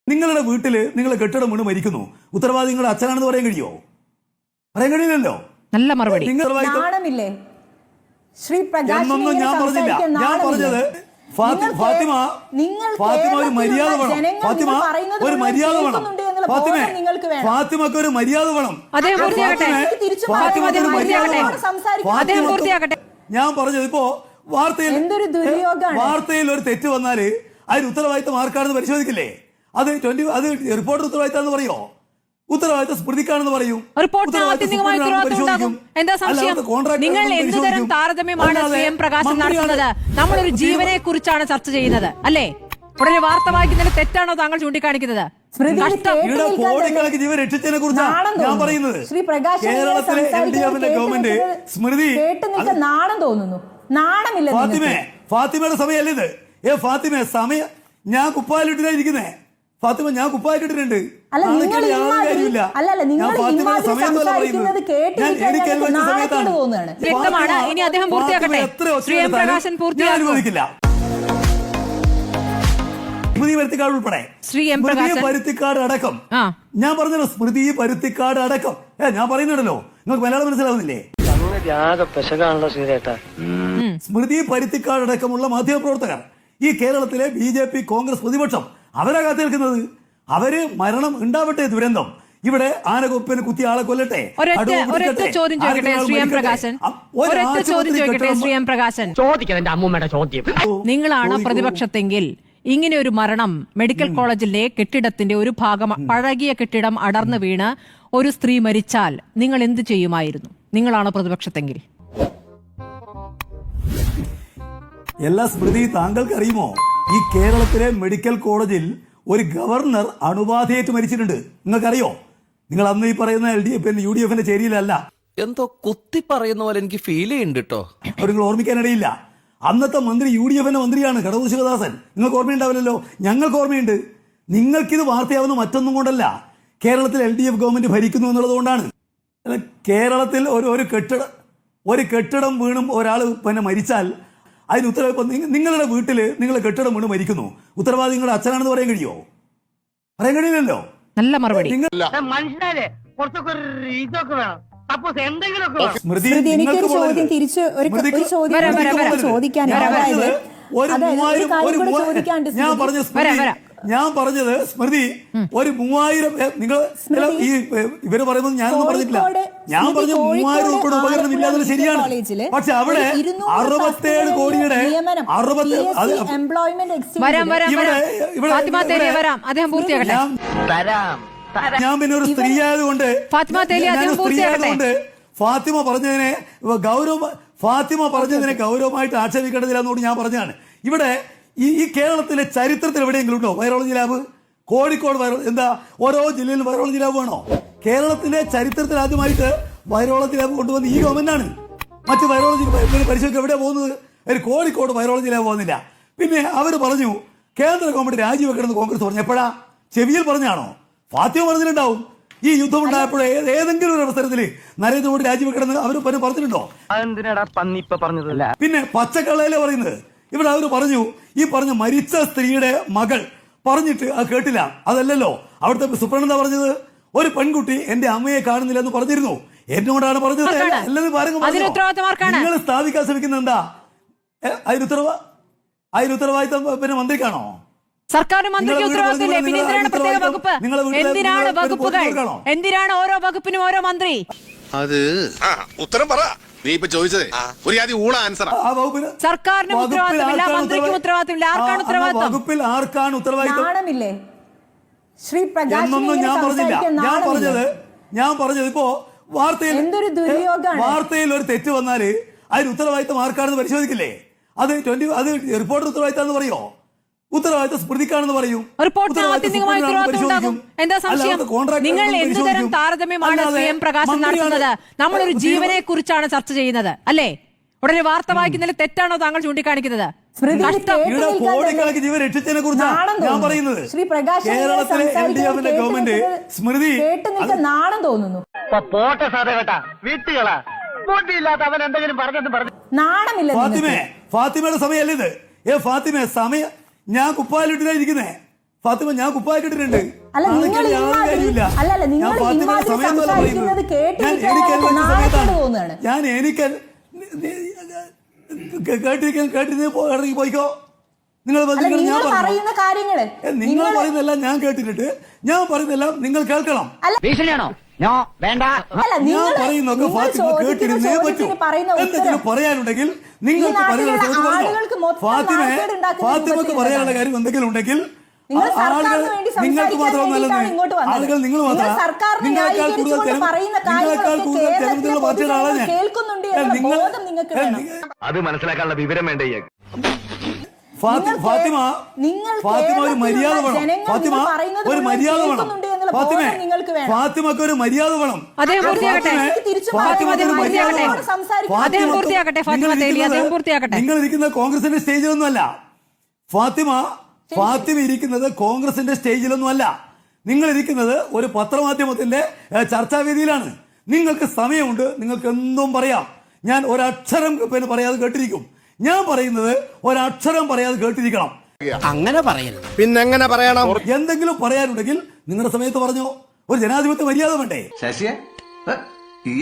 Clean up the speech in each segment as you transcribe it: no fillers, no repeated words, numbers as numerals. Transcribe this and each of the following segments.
നിങ്ങളുടെ വീട്ടില് നിങ്ങൾ കെട്ടിടം വീണ് മരിക്കുന്നു, ഉത്തരവാദി നിങ്ങളുടെ അച്ഛനാണെന്ന് പറയാൻ കഴിയുമോ? പറയാൻ കഴിയില്ലല്ലോ. നല്ല മറുപടി. നാണമില്ലേ ശ്രീ പ്രകാശ്? എന്നൊന്നും ഞാൻ പറഞ്ഞില്ല. ഞാൻ പറഞ്ഞത് ഫാത്തിമ ഒരു മര്യാദ വേണം. ഫാത്തിമ ഒരു മര്യാദ വേണം. ഫാത്തിമക്ക് ഒരു മര്യാദ വേണം. ഞാൻ പറഞ്ഞത് ഇപ്പോ വാർത്തയിൽ ഒരു തെറ്റ് വന്നാല് അതിന് ഉത്തരവാദിത്തം ആർക്കാണെന്ന് പരിശോധിക്കില്ലേ? അത് റിപ്പോർട്ടർ ഉത്തരവാദിത്തം പറയോ? ഉത്തരവാദിത്തം സ്മൃതിക്കാണെന്ന് പറയും. നിങ്ങൾ എന്തുതരം താരതമ്യമാണ് സ്വയം പ്രകാശം നടത്തുന്നത്? നമ്മളൊരു ജീവനെ കുറിച്ചാണ് ചർച്ച ചെയ്യുന്നത് അല്ലേ? ഉടനെ വാർത്ത വായിക്കുന്നതിന് തെറ്റാണോ താങ്കൾ ചൂണ്ടിക്കാണിക്കുന്നത്? കോടിക്കണക്കിന് ജീവൻ രക്ഷിച്ചതിനെ കുറിച്ചാണ് ഞാൻ പറയുന്നത്. കേരളത്തിലെ LDFന്റെ ഗവൺമെന്റ് സ്മൃതി നാണം തോന്നുന്നു. നാണമില്ല ഫാത്തിമയുടെ സമയമല്ല ഇത്. ഫാത്തിമ സമയം ഞാൻ കുപ്പായിലിട്ടിരിക്കുന്നേ. ഫാത്തിമ ഞാൻ കുപ്പായിട്ടിട്ടുണ്ട്. സ്മൃതി പരുത്തിക്കാട് ഉൾപ്പെടെ പരുത്തിക്കാട് അടക്കം ഞാൻ പറഞ്ഞല്ലോ. സ്മൃതി പരുത്തിക്കാട് അടക്കം ഞാൻ പറയുന്നുണ്ടല്ലോ. നിങ്ങൾക്ക് മലയാളം മനസ്സിലാവുന്നില്ലേ? സ്മൃതി പരുത്തിക്കാട് അടക്കമുള്ള മാധ്യമപ്രവർത്തകർ ഈ കേരളത്തിലെ BJP കോൺഗ്രസ് പ്രതിപക്ഷം അവരാ കാത്തു നിൽക്കുന്നത്. അവര് മരണം ഉണ്ടാവട്ടെ, ദുരന്തം ഇവിടെ ആനകൊപ്പിന് കുത്തി ആളെ കൊല്ലട്ടെ. നിങ്ങളാണ് പ്രതിപക്ഷത്തെങ്കിൽ ഇങ്ങനെ ഒരു മരണം മെഡിക്കൽ കോളേജിലെ കെട്ടിടത്തിന്റെ ഒരു ഭാഗം പഴകിയ കെട്ടിടം അടർന്നു വീണ് ഒരു സ്ത്രീ മരിച്ചാൽ നിങ്ങൾ എന്ത് ചെയ്യുമായിരുന്നു? നിങ്ങളാണ് പ്രതിപക്ഷത്തെങ്കിൽ. എല്ലാ സ്മൃതി താങ്കൾക്ക് അറിയുമോ, ഈ കേരളത്തിലെ മെഡിക്കൽ കോളേജിൽ ഒരു ഗവർണർ അണുബാധയേറ്റ് മരിച്ചിട്ടുണ്ട്. നിങ്ങൾക്കറിയോ? നിങ്ങൾ അന്ന് ഈ പറയുന്ന UDFന്റെ ചേരിയിലല്ല. എന്തോ കുത്തി പറയുന്ന പോലെ എനിക്ക് ഫീൽ ചെയ്യുന്നുണ്ട് കേട്ടോ. അവർ നിങ്ങൾ ഓർമ്മിക്കാനിടയില്ല. അന്നത്തെ മന്ത്രി UDFന്റെ മന്ത്രിയാണ് കടവൂർ ശിവദാസൻ. നിങ്ങൾക്ക് ഓർമ്മയുണ്ടാവില്ലല്ലോ. ഞങ്ങൾക്ക് ഓർമ്മയുണ്ട്. നിങ്ങൾക്കിത് വാർത്തയാവുന്ന മറ്റൊന്നും കൊണ്ടല്ല, കേരളത്തിൽ LDF ഗവൺമെന്റ് ഭരിക്കുന്നു എന്നുള്ളത് കൊണ്ടാണ്. കേരളത്തിൽ ഒരു കെട്ടിടം വീണും ഒരാൾ മരിച്ചാൽ അതിന് ഉത്തരവാദിത്വം നിങ്ങളുടെ വീട്ടില് നിങ്ങൾ കെട്ടിടം വീണ് മരിക്കുന്നു, ഉത്തരവാദി നിങ്ങളുടെ അച്ഛനാണെന്ന് പറയാൻ കഴിയുമോ? പറയാൻ കഴിയില്ലല്ലോ. നല്ല മറുപടി. ഞാൻ പറഞ്ഞത് സ്മൃതി ഒരു 3000 നിങ്ങൾ ഇവര് പറയുന്നത് ഞാനൊന്നും പറഞ്ഞിട്ടില്ല. ഞാൻ പറഞ്ഞ 3000 ഉൾപ്പെടെ ഉപകരണം ഇല്ലാതെ ശരിയാണ്. പക്ഷെ അവിടെ 67 കോടിയുടെ ഞാൻ പിന്നെ ഒരു സ്ത്രീ ആയതുകൊണ്ട് ഫാത്തിമ പറഞ്ഞതിനെ ഗൗരവമായിട്ട് ആക്ഷേപിക്കേണ്ടതില്ലെന്നുകൊണ്ട് ഞാൻ പറഞ്ഞതാണ്. ഇവിടെ ഈ കേരളത്തിലെ ചരിത്രത്തിൽ എവിടെയെങ്കിലും ഉണ്ടോ വൈറോളജി ലാബ്? കോഴിക്കോട് ഓരോ ജില്ലയിലും വൈറോളജി ലാബ് വേണോ? കേരളത്തിലെ ചരിത്രത്തിൽ ആദ്യമായിട്ട് വൈറോളജി ലാബ് കൊണ്ടുവന്ന് ഈ ഗവൺമെന്റാണ്. മറ്റ് വൈറോളജി പരിശോധിക്കുക എവിടെയാണ് പോകുന്നത്? കോഴിക്കോട് വൈറോളജി ലാബ് പോകുന്നില്ല. പിന്നെ അവർ പറഞ്ഞു കേന്ദ്ര ഗവൺമെന്റ് രാജിവെക്കണമെന്ന് കോൺഗ്രസ് പറഞ്ഞു. എപ്പോഴാ? ചെവിയിൽ പറഞ്ഞാണോ? ഫാത്തിമ പറഞ്ഞിട്ടുണ്ടാവും. ഈ യുദ്ധം ഉണ്ടായപ്പോൾ ഏതെങ്കിലും ഒരു അവസരത്തിൽ നരേന്ദ്രമോദി രാജിവെക്കണമെന്ന് അവർ പറഞ്ഞിട്ടുണ്ടോ? പിന്നെ പച്ചക്കള്ളയിലെ പറയുന്നത്. ഇവിടെ അവർ പറഞ്ഞു, ഈ പറഞ്ഞ മരിച്ച സ്ത്രീയുടെ മകൾ പറഞ്ഞിട്ട് അത് കേട്ടില്ല. അതല്ലല്ലോ അവിടുത്തെ സുപ്രണ്ട പറഞ്ഞത്. ഒരു പെൺകുട്ടി എന്റെ അമ്മയെ കാണുന്നില്ല എന്ന് പറഞ്ഞിരുന്നു. എന്നോടാണ് പറഞ്ഞത്. നിങ്ങൾ സ്ഥാപിക്കാൻ ശ്രമിക്കുന്നത് എന്താ? അതിനുത്തരവാദിത്തം പിന്നെ മന്ത്രിക്കാണോ? സർക്കാരിന് മന്ത്രിക്ക് ഉത്തരവാദിത്തമില്ലേ? പിന്നെ എന്തിനാണ് പ്രത്യേക വകുപ്പ്? എന്തിനാണ് വകുപ്പുകൾ? എന്തിനാണ് ഓരോ വകുപ്പിനും ഓരോ മന്ത്രി? അത് ഉത്തരം പറ. നീ ഇപ്പൊ ചോദിച്ചത് ഒരു ആദ്യം ഊള ആൻസർ. സർക്കാരിന് ഉത്തരവാദിത്തമില്ല, മന്ത്രിക്ക് ഉത്തരവാദിത്തമില്ല. ആർക്കാണ് ഉത്തരവാദിത്തം? വകുപ്പിൽ ആർക്കാണ് ഉത്തരവാദിത്തം? നാണമില്ലേ ശ്രീ പ്രകാശ്? എന്നൊന്നും ഞാൻ പറഞ്ഞില്ല. ഞാൻ പറഞ്ഞത് ഇപ്പോ വാർത്തയിൽ ഒരു തെറ്റ് വന്നാല് അതിന് ഉത്തരവാദിത്തം ആർക്കാണെന്ന് പരിശോധിക്കില്ലേ? അത് റിപ്പോർട്ടർ ഉത്തരവാദിത്തം പറയോ? ഉത്തരവാദിത്തം സ്മൃതിക്കാണെന്ന് പറയും. നിങ്ങൾ എന്തുതരം താരതമ്യമാണ് സ്വയം പ്രകാശം നടത്തുന്നത്? നമ്മളൊരു ജീവനെ കുറിച്ചാണ് ചർച്ച ചെയ്യുന്നത് അല്ലേ? ഉടനെ വാർത്ത വായിക്കുന്നതിൽ തെറ്റാണോ താങ്കൾ ചൂണ്ടിക്കാണിക്കുന്നത്? കോടിക്കണക്കിന് ജീവൻ രക്ഷിച്ചതിനെ കുറിച്ചാണ് ഞാൻ പറയുന്നത്. കേരളത്തിലെ LDFന്റെ ഗവൺമെന്റ് സ്മൃതി നാണം തോന്നുന്നു. നാണമില്ല. ഫാത്തിമയുടെ സമയമല്ല ഇത്. ഫാത്തിമ സമയം ഞാൻ കുപ്പായിലിട്ടിരിക്കുന്നേ. ഫാത്തിമ ഞാൻ കുപ്പായിട്ടിട്ടുണ്ട്. അല്ല, നിങ്ങൾ ഇമ്മാതിരി- അല്ലല്ല, നിങ്ങൾ ഇമ്മാതിരി സംസാരിക്കുന്നത് കേട്ടിരിക്കാൻ നാണക്കേട് തോന്നുകയാണ്. ഞാൻ എനിക്ക് കേട്ടിരുന്ന് ഇറങ്ങി പോയിക്കോ. നിങ്ങൾ നിങ്ങൾ പറയുന്ന കാര്യങ്ങള് നിങ്ങൾ പറയുന്നതെല്ലാം ഞാൻ കേട്ടിട്ടുണ്ട്. ഞാൻ പറയുന്നതെല്ലാം നിങ്ങൾ കേൾക്കണം. ഭീഷണിയാണോ? വേണ്ട. അല്ല, ഞാൻ പറയുന്നൊക്കെ ഫാത്തിമ കേട്ടിരുന്നേ പറ്റൂ. എന്തെങ്കിലും പറയാനുണ്ടെങ്കിൽ നിങ്ങൾക്ക് പറയാനുള്ള ഫാത്തിമക്ക് പറയാനുള്ള കാര്യം എന്തെങ്കിലും ഉണ്ടെങ്കിൽ നിങ്ങൾക്ക് മാത്രമല്ല, ആളുകൾ നിങ്ങൾ മാത്രം നിങ്ങളെക്കാൾ കൂടുതൽ തെരഞ്ഞെടുപ്പുള്ള പാർട്ടിയുടെ ആളാണ് ഞാൻ. നിങ്ങൾ അത് മനസ്സിലാക്കാനുള്ള വിവരം വേണ്ട. ഫാത്തിമ ഒരു മര്യാദ വേണം. ഫാത്തിമ ഒരു മര്യാദ വേണം. ഫാത്തിമക്ക് ഒരു മര്യാദ വേണം. നിങ്ങൾ ഇരിക്കുന്ന കോൺഗ്രസിന്റെ സ്റ്റേജിലൊന്നുമല്ല. ഫാത്തിമ ഇരിക്കുന്നത് കോൺഗ്രസിന്റെ സ്റ്റേജിലൊന്നുമല്ല. നിങ്ങൾ ഇരിക്കുന്നത് ഒരു പത്രമാധ്യമത്തിന്റെ ചർച്ചാവേദിയിലാണ്. നിങ്ങൾക്ക് സമയമുണ്ട്, നിങ്ങൾക്ക് എന്തും പറയാം. ഞാൻ ഒരക്ഷരം പറയാതെ കേട്ടിരിക്കും. ഞാൻ പറയുന്നത് ഒരക്ഷരം പറയാതെ കേട്ടിരിക്കണം. അങ്ങനെ പറയരുത്. പിന്നെങ്ങനെ പറയണം? എന്തെങ്കിലും പറയാനുണ്ടെങ്കിൽ നിങ്ങളുടെ സമയത്ത് പറഞ്ഞോ. ഒരു ജനാധിപത്യ മര്യാദ വേണ്ടേ? ശശിയെ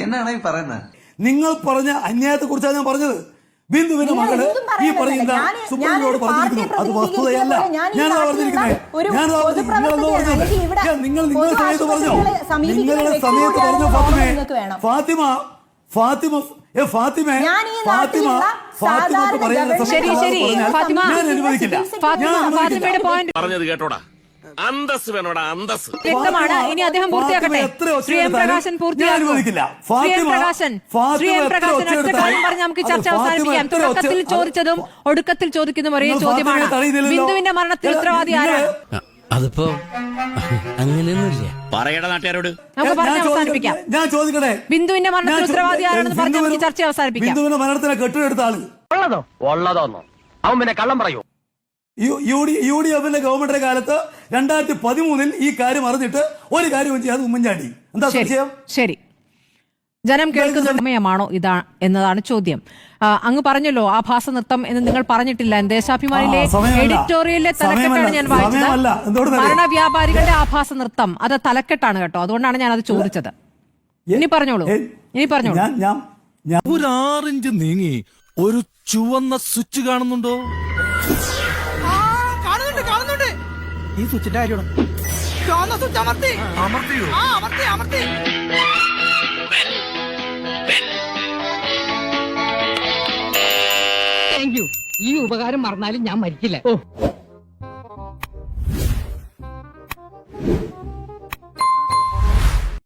എന്നാണ് ഈ പറയുന്നത്? നിങ്ങൾ പറഞ്ഞ അന്യായത്തെ കുറിച്ചാണ് ഞാൻ പറഞ്ഞത്. ബിന്ദുവിന്റെ മകള് ഈ പറയുന്ന സുപ്രീംകോടതി പറഞ്ഞിരിക്കുന്നു, അത് വസ്തുതയല്ല. ഞാനതാ പറഞ്ഞിരിക്കുന്നത്. നിങ്ങൾ നിങ്ങളുടെ സമയത്ത് പറഞ്ഞോ. നിങ്ങളുടെ സമയത്ത് പറഞ്ഞോ. ഫാത്തിമക്ക് പറയാനുള്ള ഞാൻ അനുവദിക്കില്ല. പറഞ്ഞത് കേട്ടോടാ, അന്തസ് വേണോടാ, അന്തസ്. വ്യക്തമാണ്. ഇനി അദ്ദേഹം പൂർത്തിയാക്കട്ടെ. ശ്രീ എം പ്രകാശൻ പൂർത്തിയാക്കും. ശ്രീ എം പ്രകാശൻ ഒറ്റ കാര്യം പറഞ്ഞ് നമുക്ക് ചർച്ച അവസാനിപ്പിക്കാം. തുടക്കത്തിൽ ചോദിച്ചതും ഒടുക്കത്തിൽ ചോദിക്കുന്നതും ഒരേ ചോദ്യമാണ്. ബിന്ദുവിന്റെ മരണത്തിൽ ഉത്തരവാദി ആരാണ്? അതിപ്പോ അങ്ങനെയൊന്നുമില്ല. പറയട നാട്ടുകാരോട്. നമുക്ക് പറഞ്ഞ് അവസാനിപ്പിക്കാം. ഞാൻ ചോദിക്കട്ടെ, ബിന്ദുവിന്റെ മരണത്തിൽ ഉത്തരവാദി ആരാണെന്ന് പറഞ്ഞ് നമുക്ക് ചർച്ച അവസാനിപ്പിക്കാം. ബിന്ദുവിന്റെ മരണത്തിനെ കെട്ടിടെടുത്ത ആള് ഉള്ളതോന്നോ? അവൻ പിന്നെ കള്ളം പറയൂ. യു ഡി എഫിന്റെ ഗവൺമെന്റിന്റെ കാലത്ത് 2013 ഈ കാര്യം അറിഞ്ഞിട്ട് ഒരു കാര്യവും ചെയ്യാതെ ഉമ്മൻചാണ്ടി. എന്താ സംശയം? ശരി, ജനം കേൾക്കുന്ന സമയമാണോ ഇതാ എന്നതാണ് ചോദ്യം. അങ്ങ് പറഞ്ഞല്ലോ ആഭാസ നൃത്തം എന്ന് നിങ്ങൾ പറഞ്ഞിട്ടില്ല. ദേശാഭിമാനിലെ എഡിറ്റോറിയലിലെ തലക്കെട്ടാണ് ഞാൻ വായിച്ചത്. മരണവ്യാപാരികളുടെ ആഭാസ നൃത്തം, അത് തലക്കെട്ടാണ് കേട്ടോ. അതുകൊണ്ടാണ് ഞാൻ അത് ചോദിച്ചത്. ഇനി പറഞ്ഞോളൂ. ഒരു 6 ഇഞ്ച് നീങ്ങി ഒരു ചുവന്ന സ്വിച്ച് കാണുന്നുണ്ടോ? കാണുന്നുണ്ട്. ഈ സ്വിച്ചിന്റെ കാര്യമാണ്. അമർത്തിയോ? അമർത്തി. Thank you. ഈ ഉപകാരം മറന്നാലും ഞാൻ മരിക്കില്ല.